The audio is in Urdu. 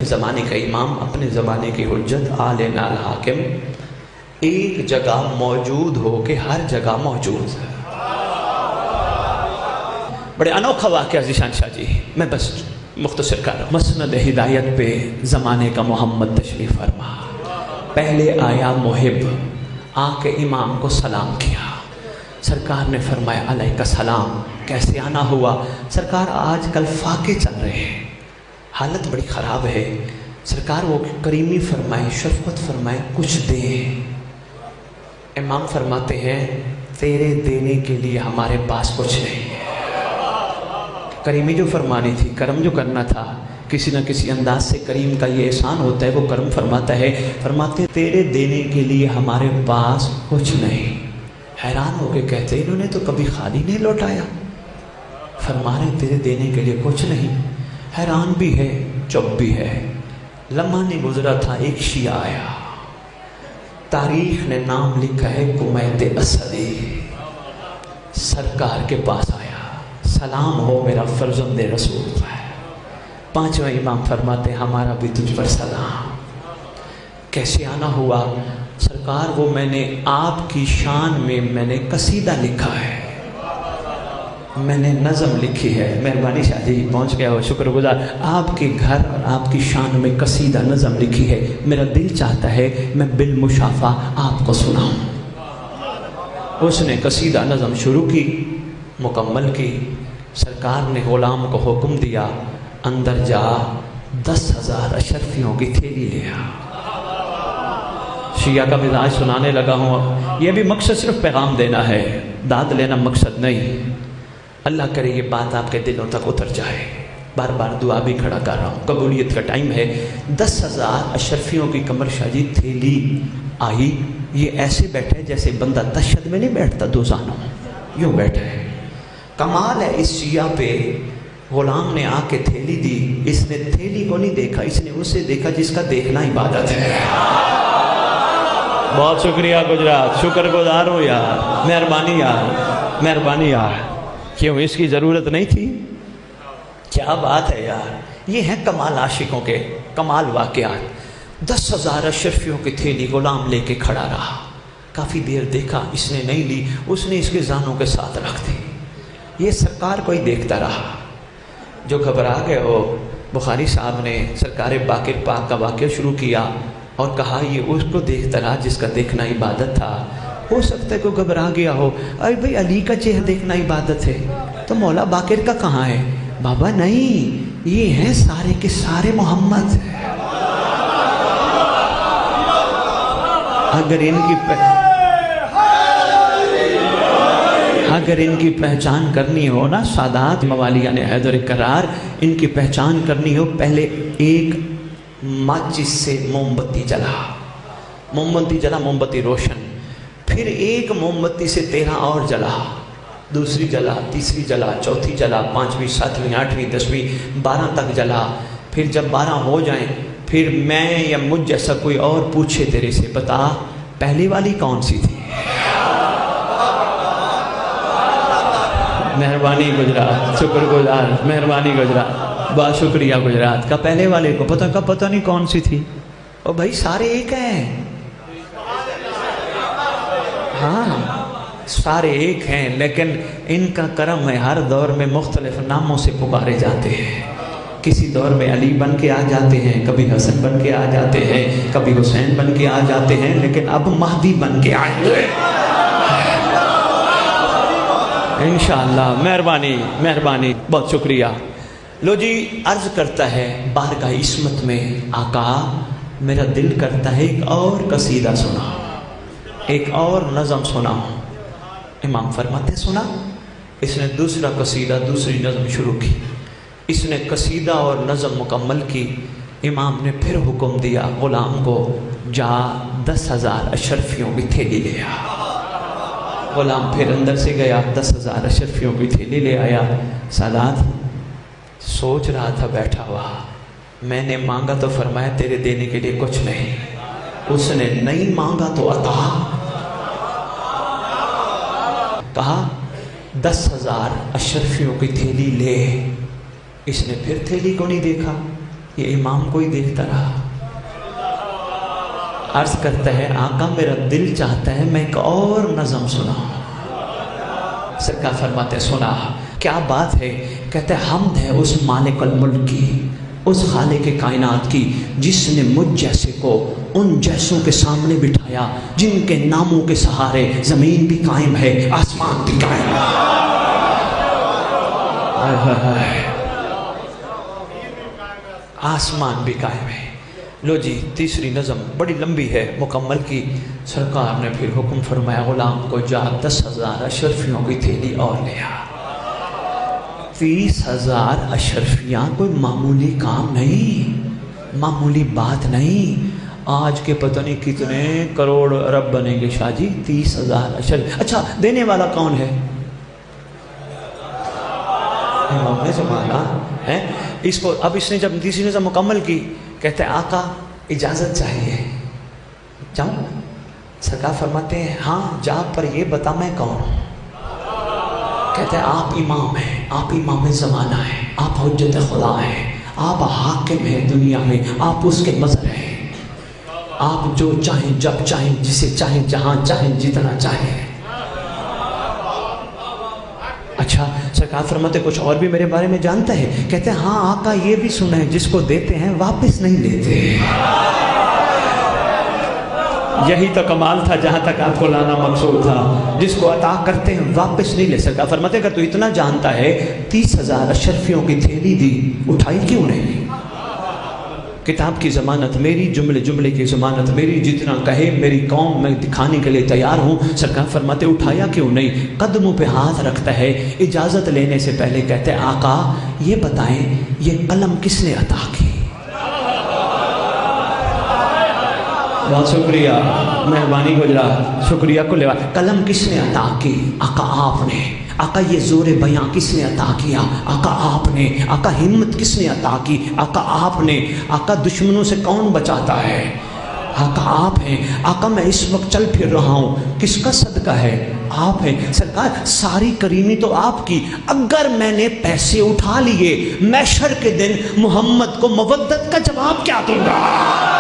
زمانے کا امام، اپنے زمانے کی حجت، عالم الحاکم، ایک جگہ موجود ہو کہ ہر جگہ موجود ہے۔ بڑے انوکھا واقعہ ذیشان شاہ جی، میں بس مختصر کر رہا ہوں۔ مسند ہدایت پہ زمانے کا محمد تشریف فرما، پہلے آیا محب، آ کے امام کو سلام کیا۔ سرکار نے فرمایا علیہ السلام، کیسے آنا ہوا؟ سرکار آج کل فاقے چل رہے ہیں، حالت بڑی خراب ہے۔ سرکار وہ کریمی فرمائے، شفقت فرمائے، کچھ دیں۔ امام فرماتے ہیں تیرے دینے کے لیے ہمارے پاس کچھ نہیں ہے۔ کریمی جو فرمانی تھی، کرم جو کرنا تھا، کسی نہ کسی انداز سے کریم کا یہ احسان ہوتا ہے، وہ کرم فرماتا ہے۔ فرماتے تیرے دینے کے لیے ہمارے پاس کچھ نہیں۔ حیران ہو کے کہتے انہوں نے تو کبھی خالی نہیں لوٹایا، فرما رہے تیرے دینے کے لیے کچھ نہیں۔ حیران بھی ہے، چپ بھی ہے۔ لمحہ نہیں گزرا تھا، ایک شیعہ آیا، تاریخ نے نام لکھا ہے کمیت اسدی، سرکار کے پاس آیا، سلام ہو میرا فرزند رسول ہے۔ پانچواں امام فرماتے ہمارا بھی تجھ پر سلام۔ کیسے آنا ہوا؟ سرکار وہ میں نے آپ کی شان میں نے قصیدہ لکھا ہے، میں نے نظم لکھی ہے۔ مہربانی شاہ جی پہنچ گیا ہو، شکر گزار۔ آپ کے گھر اور آپ کی شان میں قصیدہ نظم لکھی ہے، میرا دل چاہتا ہے میں بالمشافہ آپ کو سناؤں۔ اس نے قصیدہ نظم شروع کی، مکمل کی۔ سرکار نے غلام کو حکم دیا اندر جا 10,000 اشرفیوں کی تھیلی لیا۔ شیعہ کا مزاج سنانے لگا ہوں، یہ بھی مقصد صرف پیغام دینا ہے، داد لینا مقصد نہیں۔ اللہ کرے یہ بات آپ کے دلوں تک اتر جائے۔ بار بار دعا بھی کھڑا کر رہا ہوں، قبولیت کا ٹائم ہے۔ 10,000 اشرفیوں کی قمر شاہ جی تھیلی آئی۔ یہ ایسے بیٹھا ہے جیسے بندہ تشہد میں نہیں بیٹھتا دوزانوں، یوں بیٹھا ہے۔ کمال ہے اس شیعہ پہ، غلام نے آ کے تھیلی دی، اس نے تھیلی کو نہیں دیکھا، اس نے اسے دیکھا جس کا دیکھنا عبادت ہے۔ بہت شکریہ گجرات، شکر گزار ہو یار، مہربانی یار، مہربانی یار۔ کیوں اس کی ضرورت نہیں تھی؟ کیا بات ہے یار، یہ ہیں کمال عاشقوں کے کمال واقعات۔ 10,000 اشرفیوں کی تھیلی غلام لے کے کھڑا رہا، کافی دیر دیکھا، اس نے نہیں لی، اس نے اس کے زانوں کے ساتھ رکھ دی۔ یہ سرکار کو ہی دیکھتا رہا۔ جو گھبرا گئے ہو، بخاری صاحب نے سرکار باقر پاک کا واقعہ شروع کیا اور کہا یہ اس کو دیکھتا رہا جس کا دیکھنا عبادت تھا۔ ہو سکتا ہے کوئی گھبرا گیا ہو، ارے بھائی علی کا چہرہ دیکھنا عبادت ہے تو مولا باقر کا کہاں ہے؟ بابا نہیں، یہ ہیں سارے کے سارے محمد۔ اگر ان کی پہچان کرنی ہو نا، سادات موالیان حیدر کرار، ان کی پہچان کرنی ہو، پہلے ایک ماچس سے موم بتی جلا، موم بتی جلا، موم بتی روشن، پھر ایک موم بتی سے 13 اور جلا، دوسری جلا، تیسری جلا، چوتھی جلا، 5ویں، 7ویں، 8ویں، 10ویں، 12 تک جلا۔ پھر جب 12 ہو جائیں، پھر میں یا مجھ جیسا کوئی اور پوچھے تیرے سے بتا پہلی والی کون سی تھی؟ مہربانی گجرات، شکر گزار، مہربانی گجرات، بہت شکریہ گجرات کا۔ پہلے والے کو پتہ نہیں کون سی تھی۔ او بھائی سارے ایک ہیں، ہاں سارے ایک ہیں، لیکن ان کا کرم ہے ہر دور میں مختلف ناموں سے پکارے جاتے ہیں۔ کسی دور میں علی بن کے آ جاتے ہیں، کبھی حسن بن کے آ جاتے ہیں، کبھی حسین بن کے آ جاتے ہیں، لیکن اب مہدی بن کے آئیں گے انشاءاللہ۔ مہربانی مہربانی، بہت شکریہ۔ لو جی، عرض کرتا ہے بارگاہ عصمت میں آقا میرا دل کرتا ہے ایک اور قصیدہ سنا، ایک اور نظم سنا۔ امام فرماتے سنا۔ اس نے دوسرا قصیدہ، دوسری نظم شروع کی۔ اس نے قصیدہ اور نظم مکمل کی۔ امام نے پھر حکم دیا غلام کو، جا 10,000 اشرفیوں کی تھیلی لے آ۔ غلام پھر اندر سے گیا، 10,000 اشرفیوں کی تھیلی لے آیا۔ سادات سوچ رہا تھا بیٹھا ہوا، میں نے مانگا تو فرمایا تیرے دینے کے لیے کچھ نہیں، اس نے نہیں مانگا تو عطا، کہا 10,000 اشرفیوں کی تھیلی لے۔ اس نے پھر تھیلی کو نہیں دیکھا، یہ امام کو ہی دیکھتا رہا، عرض کرتا ہے آقا میرا دل چاہتا ہے میں ایک اور نظم سناؤں۔ سرکار فرماتے ہیں سنا، کیا بات ہے؟ کہتے ہیں حمد ہے اس مالک الملک کی، اس خالق کائنات کی، جس نے مجھ جیسے کو ان جیسوں کے سامنے بٹھایا جن کے ناموں کے سہارے زمین بھی قائم ہے، آسمان بھی قائم ہے۔ آسمان بھی قائم ہے۔ لو جی تیسری نظم بڑی لمبی ہے، مکمل کی۔ سرکار نے پھر حکم فرمایا غلام کو جا 10,000 اشرفیوں کی تھیلی اور لے آ۔ 30,000 اشرفیاں کوئی معمولی کام نہیں، معمولی بات نہیں۔ آج کے پتہ نہیں کتنے کروڑ ارب بنیں گے شاہ جی 30,000 اشرف۔ اچھا دینے والا کون ہے؟ امام زمانہ ہے۔ اس کو اب اس نے جب تیسری نظم مکمل کی، کہتے ہیں آقا اجازت چاہیے، جاؤں؟ سرکار فرماتے ہیں ہاں جا، پر یہ بتا میں کون ہوں؟ کہتے ہیں آپ امام ہیں، آپ امام زمانہ ہیں، آپ حجت خدا ہیں، آپ حاکم ہیں دنیا میں، آپ اس کے مظہر ہیں، آپ جو چاہیں جب چاہیں جسے چاہیں جہاں چاہیں جتنا چاہیں۔ اچھا سرکار فرماتے کچھ اور بھی میرے بارے میں جانتا ہے؟ کہتے ہیں ہاں آقا یہ بھی سنا ہے جس کو دیتے ہیں واپس نہیں لیتے۔ یہی تو کمال تھا جہاں تک آپ کو لانا مقصود تھا، جس کو عطا کرتے ہیں واپس نہیں لے سکتا۔ فرماتے اگر تو اتنا جانتا ہے 30,000 اشرفیوں کی تھیلی دی، اٹھائی کیوں نہیں؟ کتاب کی ضمانت میری، جملے جملے کی ضمانت میری، جتنا کہے میری قوم میں دکھانے کے لیے تیار ہوں۔ سرکار فرماتے اٹھایا کیوں نہیں؟ قدموں پہ ہاتھ رکھتا ہے، اجازت لینے سے پہلے کہتے ہیں آقا یہ بتائیں یہ قلم کس نے عطا کی؟ بہت شکریہ، مہربانی گزرا، شکریہ کو لیوا۔ قلم کس نے عطا کی؟ آقا آپ نے۔ آقا یہ زور بیاں کس نے عطا کیا؟ آقا آپ نے۔ آقا ہمت کس نے عطا کی؟ آقا آپ نے۔ آقا دشمنوں سے کون بچاتا ہے؟ آقا آپ ہیں۔ آقا میں اس وقت چل پھر رہا ہوں، کس کا صدقہ ہے؟ آپ ہیں۔ سرکار ساری کریمی تو آپ کی، اگر میں نے پیسے اٹھا لیے محشر کے دن محمد کو مودت کا جواب کیا دوں گا؟